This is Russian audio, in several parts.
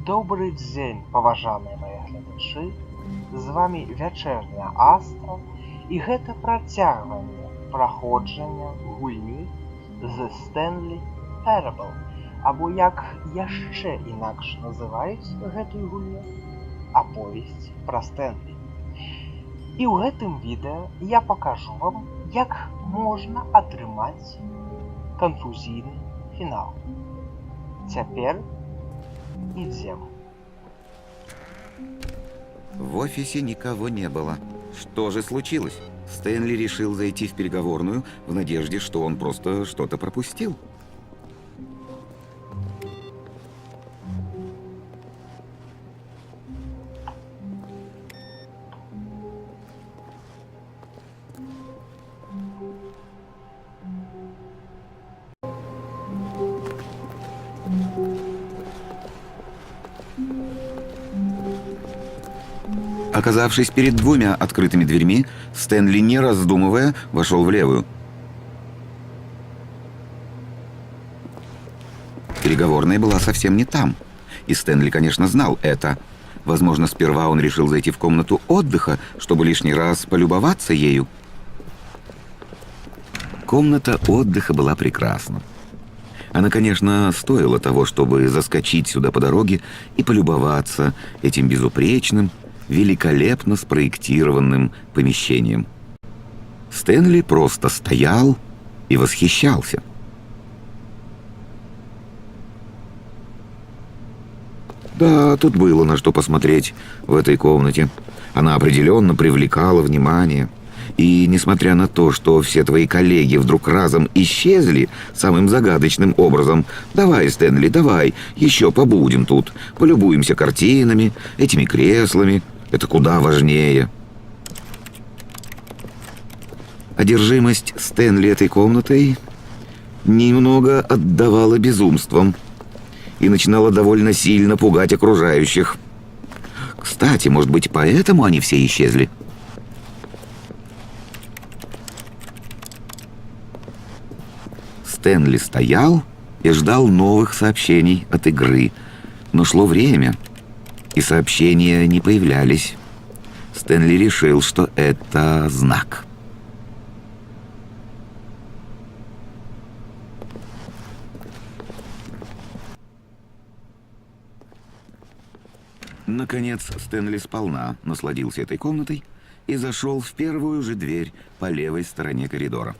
Добрый дзень, паважаныя мае гледачы, з вами вячэрняя Астра, і гэта працягванне праходжання гульні The Stanley Parable, або як яшчэ інакш называюць гэтую гульню, аповесць пра Стэнлі. І ў гэтым відэа я пакажу вам, як можна атрымаць канфузійны фінал. Цяпер идем. В офисе никого не было. Что же случилось? Стэнли решил зайти в переговорную в надежде, что он просто что-то пропустил. Оказавшись перед двумя открытыми дверьми, Стэнли, не раздумывая, вошел в левую. Переговорная была совсем не там. И Стэнли, конечно, знал это. Возможно, сперва он решил зайти в комнату отдыха, чтобы лишний раз полюбоваться ею. Комната отдыха была прекрасна. Она, конечно, стоила того, чтобы заскочить сюда по дороге и полюбоваться этим безупречным, великолепно спроектированным помещением. Стэнли просто стоял и восхищался. Да, тут было на что посмотреть в этой комнате. Она определенно привлекала внимание. И несмотря на то, что все твои коллеги вдруг разом исчезли самым загадочным образом, «Давай, Стэнли, давай, еще побудем тут, полюбуемся картинами, этими креслами, это куда важнее». Одержимость Стэнли этой комнатой немного отдавала безумством и начинала довольно сильно пугать окружающих. Кстати, может быть, поэтому они все исчезли? Стэнли стоял и ждал новых сообщений от игры, но шло время, и сообщения не появлялись. Стэнли решил, что это знак. Наконец Стэнли сполна насладился этой комнатой и зашел в первую же дверь по левой стороне коридора.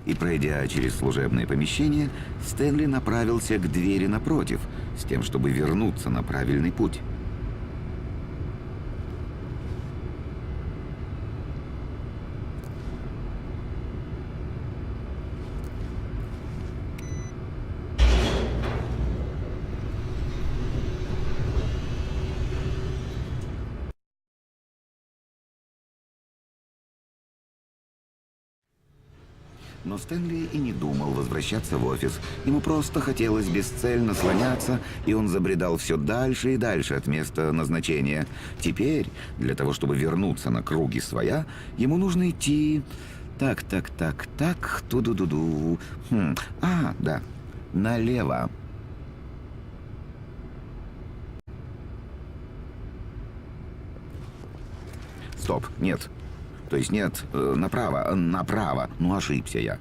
И, пройдя через служебное помещение, Стэнли направился к двери напротив, с тем, чтобы вернуться на правильный путь. Но Стэнли и не думал возвращаться в офис. Ему просто хотелось бесцельно слоняться, и он забредал все дальше и дальше от места назначения. Теперь, для того, чтобы вернуться на круги своя, ему нужно идти... Так, ту-ду-ду-ду. Да, налево. Стоп, нет. То есть нет, направо. Ну, ошибся я.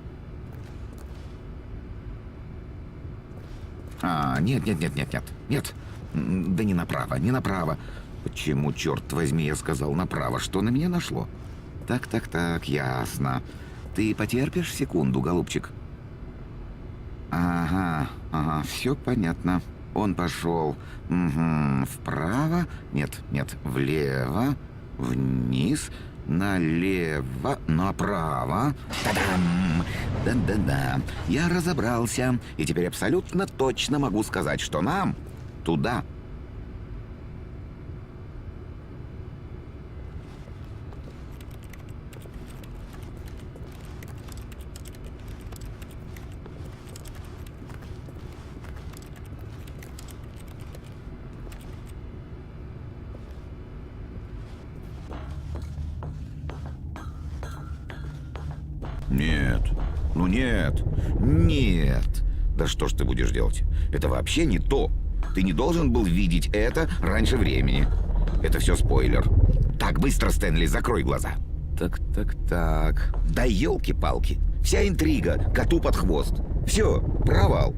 Нет. Да не направо. Почему, черт возьми, я сказал направо? Что на меня нашло? Так, ясно. Ты потерпишь секунду, голубчик? Ага, все понятно. Он пошел вправо, нет, влево, вниз, налево, направо. Та-дам! Да-да-да. Я разобрался. И теперь абсолютно точно могу сказать, что нам туда. нет. Ну нет. Нет. Да что ж ты будешь делать? Это вообще не то. Ты не должен был видеть это раньше времени. Это все спойлер. Так, быстро, Стэнли, закрой глаза. Так. Да елки-палки. Вся интрига коту под хвост. Все, провал.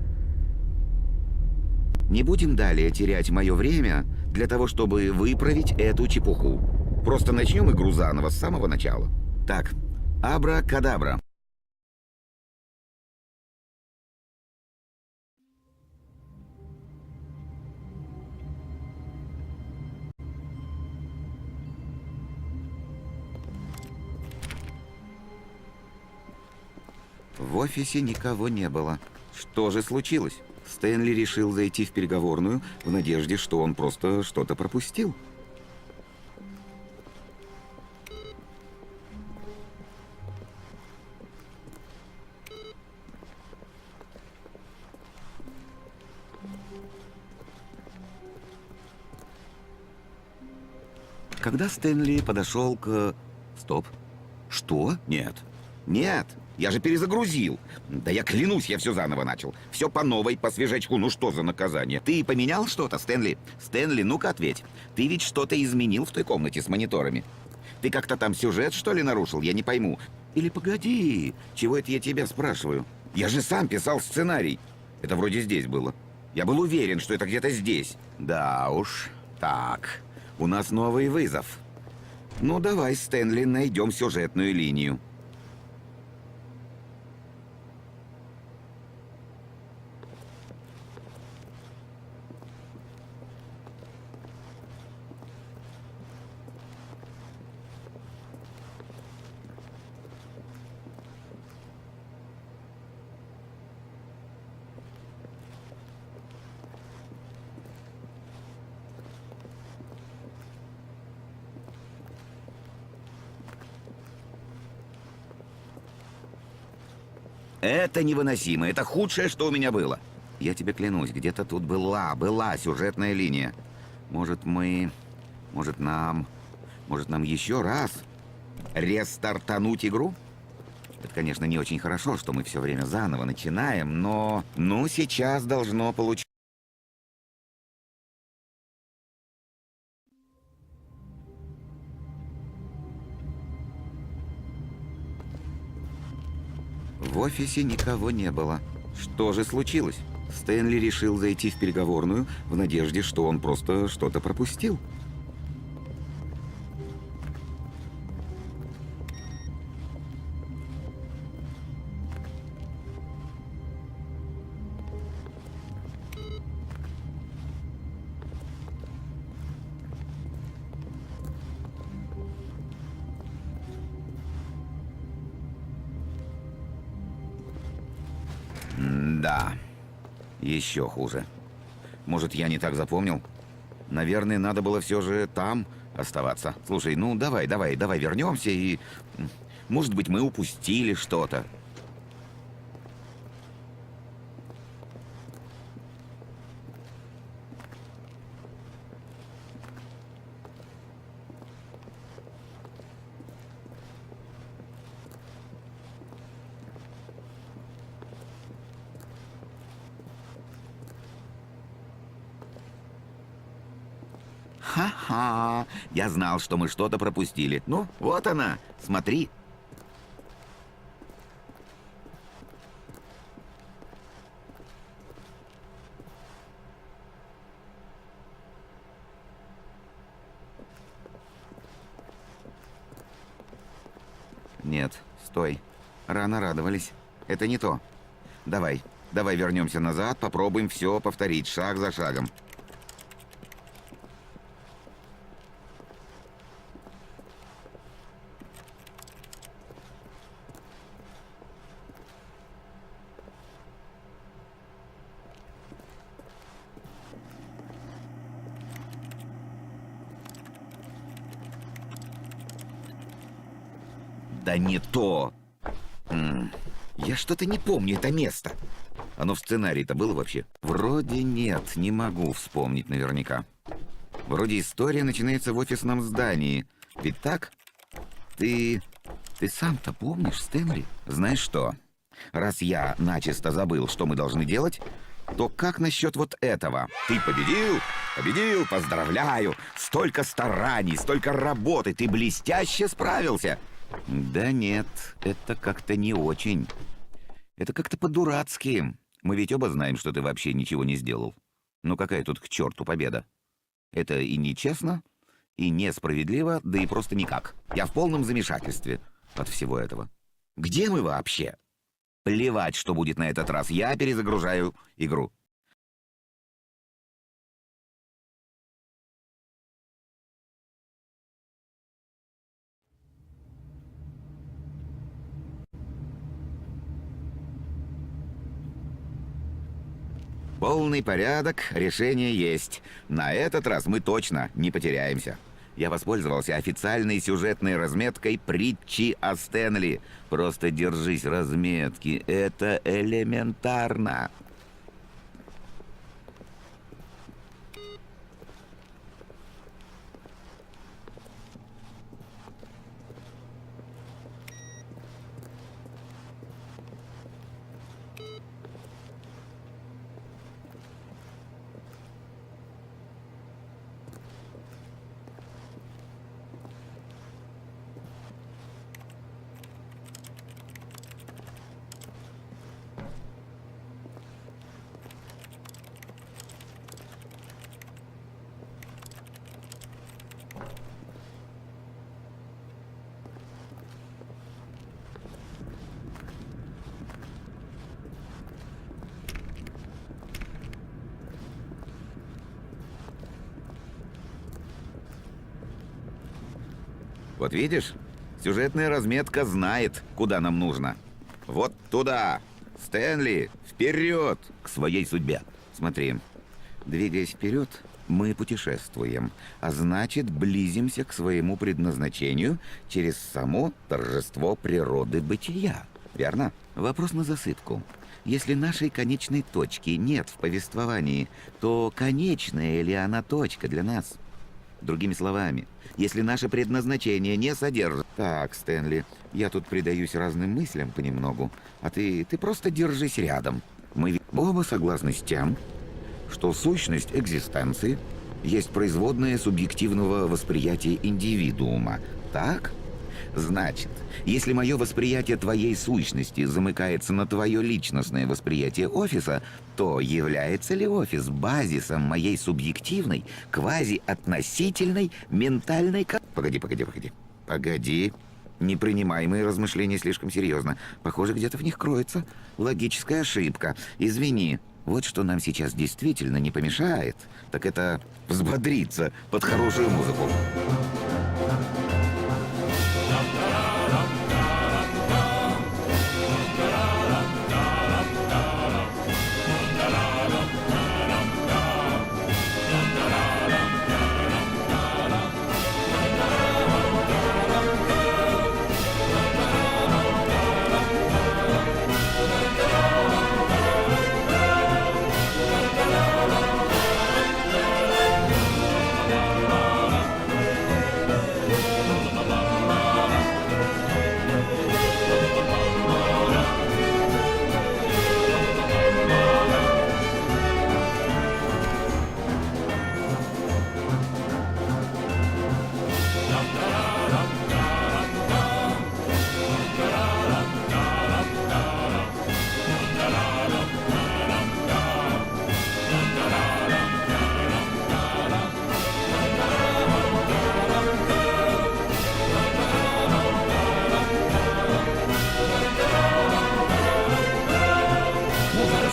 Не будем далее терять мое время для того, чтобы выправить эту чепуху. Просто начнем игру заново, с самого начала. Так, абракадабра. В офисе никого не было. Что же случилось? Стэнли решил зайти в переговорную в надежде, что он просто что-то пропустил. Когда Стэнли подошел к... Стоп. Что? Нет. Нет, я же перезагрузил. Да я клянусь, я все заново начал. Все по новой, по свежачку. Ну что за наказание? Ты поменял что-то, Стэнли? Стэнли, ну-ка ответь. Ты ведь что-то изменил в той комнате с мониторами? Ты как-то там сюжет, что ли, нарушил? Я не пойму. Или погоди, чего это я тебя спрашиваю? Я же сам писал сценарий. Это вроде здесь было. Я был уверен, что это где-то здесь. Да уж. Так, у нас новый вызов. Ну давай, Стэнли, найдем сюжетную линию. Это невыносимо. Это худшее, что у меня было. Я тебе клянусь, где-то тут была сюжетная линия. Может нам еще раз рестартануть игру? Это, конечно, не очень хорошо, что мы все время заново начинаем, но... Ну, сейчас должно получиться. В офисе никого не было. Что же случилось? Стэнли решил зайти в переговорную в надежде, что он просто что-то пропустил. Да, еще хуже. Может, я не так запомнил? Наверное, надо было все же там оставаться. Слушай, ну давай вернемся и... Может быть, мы упустили что-то. Ха-ха, я знал, что мы что-то пропустили. Ну, вот она, смотри. Нет, стой. Рано радовались. Это не то. Давай вернемся назад, попробуем все повторить, шаг за шагом. Да не то. Я что-то не помню это место. Оно в сценарии-то было вообще? Вроде нет, не могу вспомнить наверняка. Вроде история начинается в офисном здании. Ведь так? Ты сам-то помнишь, Стэнли? Знаешь что? Раз я начисто забыл, что мы должны делать, то как насчет вот этого? Ты победил? Победил, поздравляю! Столько стараний, столько работы, ты блестяще справился! Да нет, это как-то не очень. Это как-то по-дурацки. Мы ведь оба знаем, что ты вообще ничего не сделал. Ну какая тут к черту победа? Это и нечестно, и несправедливо, да и просто никак. Я в полном замешательстве от всего этого. Где мы вообще? Плевать, что будет на этот раз. Я перезагружаю игру. Полный порядок, решение есть. На этот раз мы точно не потеряемся. Я воспользовался официальной сюжетной разметкой притчи о Стэнли. Просто держись разметки, это элементарно. Вот видишь, сюжетная разметка знает, куда нам нужно. Вот туда! Стэнли, вперед! К своей судьбе. Смотри, двигаясь вперед, мы путешествуем, а значит, близимся к своему предназначению через само торжество природы бытия. Верно? Вопрос на засыпку. Если нашей конечной точки нет в повествовании, то конечная ли она точка для нас? Другими словами, если наше предназначение не содержит... Так, Стэнли, я тут предаюсь разным мыслям понемногу, а ты просто держись рядом. Мы ведь оба согласны с тем, что сущность экзистенции есть производная субъективного восприятия индивидуума. Так? Значит, если мое восприятие твоей сущности замыкается на твое личностное восприятие офиса, то является ли офис базисом моей субъективной, квазиотносительной, ментальной... Погоди. Не принимай мои размышления слишком серьезно. Похоже, где-то в них кроется логическая ошибка. Извини. Вот что нам сейчас действительно не помешает, так это взбодриться под хорошую музыку.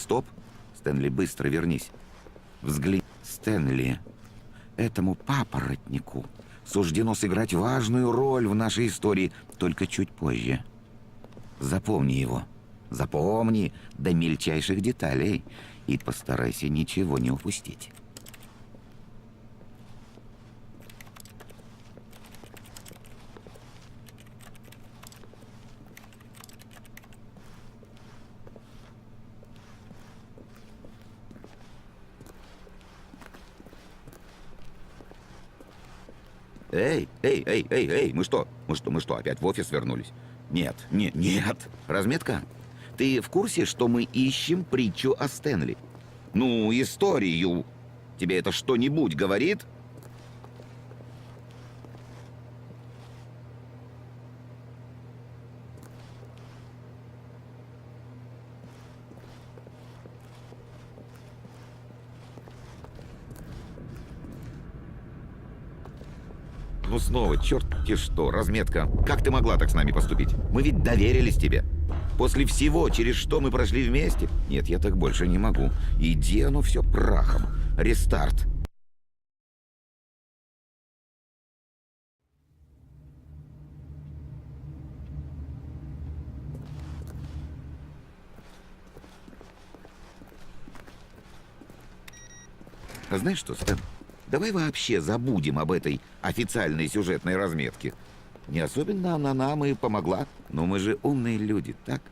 Стоп. Стэнли, быстро вернись. Взгляни. Стэнли, этому папоротнику суждено сыграть важную роль в нашей истории, только чуть позже. Запомни его. Запомни до мельчайших деталей и постарайся ничего не упустить. Эй, мы что, опять в офис вернулись? Нет. Разметка? Ты в курсе, что мы ищем притчу о Стэнли? Ну, историю. Тебе это что-нибудь говорит? Ну снова, черт-те что, разметка. Как ты могла так с нами поступить? Мы ведь доверились тебе. После всего, через что мы прошли вместе? Нет, я так больше не могу. Иди оно все прахом. Рестарт. А знаешь что, Стэн? Давай вообще забудем об этой официальной сюжетной разметке. Не особенно она нам и помогла. Но мы же умные люди, так?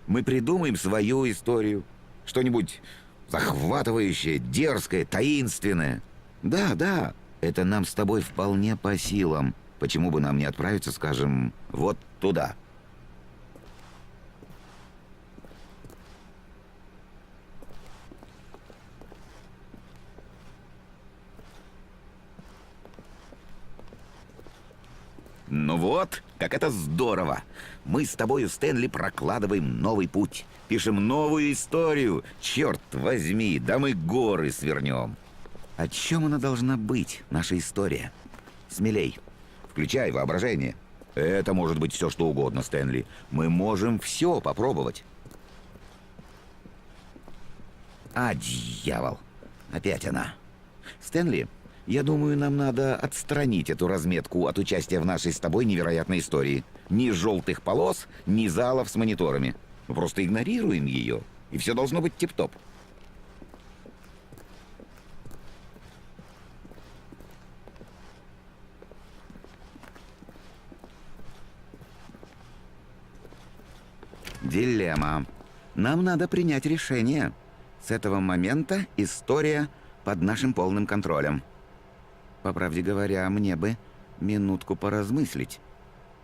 Мы придумаем свою историю. Что-нибудь захватывающее, дерзкое, таинственное. Да, это нам с тобой вполне по силам. Почему бы нам не отправиться, скажем, вот туда? Ну вот, как это здорово! Мы с тобою, Стэнли, прокладываем новый путь. Пишем новую историю. Черт возьми, да мы горы свернем. О чем она должна быть, наша история? Смелей. Включай воображение. Это может быть все, что угодно, Стэнли. Мы можем все попробовать. А, дьявол. Опять она. Стэнли, я думаю, нам надо отстранить эту разметку от участия в нашей с тобой невероятной истории. Ни желтых полос, ни залов с мониторами. Мы просто игнорируем ее, и все должно быть тип-топ. Дилемма. Нам надо принять решение. С этого момента история под нашим полным контролем. По правде говоря, мне бы минутку поразмыслить.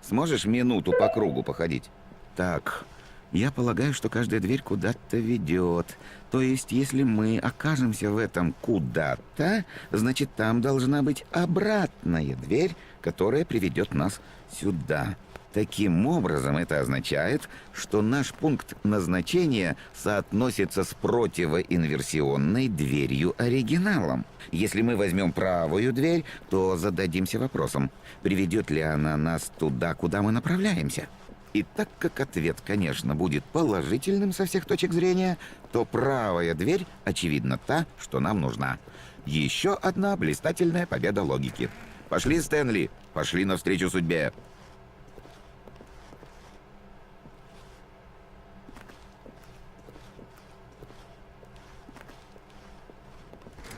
Сможешь минуту по кругу походить? Так, я полагаю, что каждая дверь куда-то ведет. То есть, если мы окажемся в этом куда-то, значит, там должна быть обратная дверь, которая приведет нас сюда. Таким образом, это означает, что наш пункт назначения соотносится с противоинверсионной дверью оригиналом. Если мы возьмем правую дверь, то зададимся вопросом, приведет ли она нас туда, куда мы направляемся. И так как ответ, конечно, будет положительным со всех точек зрения, то правая дверь, очевидно, та, что нам нужна. Еще одна блистательная победа логики. Пошли, Стэнли, пошли навстречу судьбе.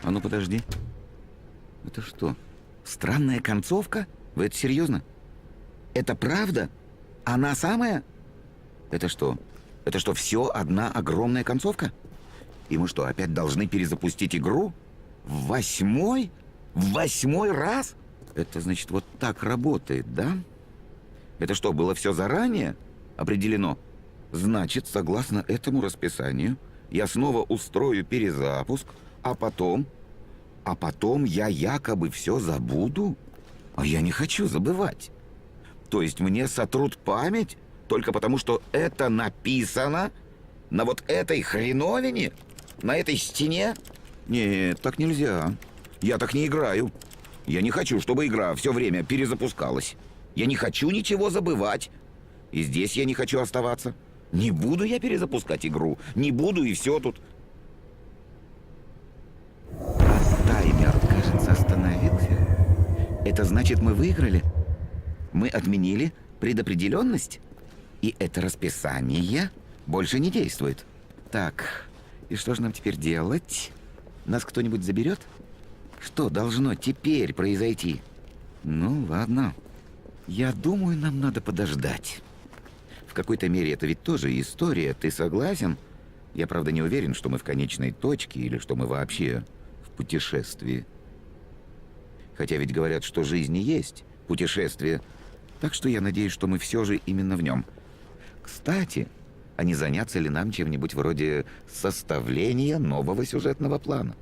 А ну подожди. Это что? Странная концовка? Вы это серьезно? Это правда? Она самая? Это что? Это что, все одна огромная концовка? И мы что, опять должны перезапустить игру? В восьмой? В восьмой раз? Это значит, вот так работает, да? Это что, было все заранее определено? Значит, согласно этому расписанию, я снова устрою перезапуск, а потом я якобы все забуду? А я не хочу забывать. То есть мне сотрут память только потому, что это написано на вот этой хреновине? На этой стене? Нет, так нельзя. Я так не играю. Я не хочу, чтобы игра все время перезапускалась. Я не хочу ничего забывать. И здесь я не хочу оставаться. Не буду я перезапускать игру. Не буду, и все тут. Таймер, кажется, остановился. Это значит, мы выиграли? Мы отменили предопределенность? И это расписание больше не действует. Так, и что же нам теперь делать? Нас кто-нибудь заберет? Что должно теперь произойти? Ну, ладно. Я думаю, нам надо подождать. В какой-то мере это ведь тоже история, ты согласен? Я, правда, не уверен, что мы в конечной точке или что мы вообще в путешествии. Хотя ведь говорят, что жизнь и есть путешествие. Так что я надеюсь, что мы все же именно в нем. Кстати, а не заняться ли нам чем-нибудь вроде составления нового сюжетного плана?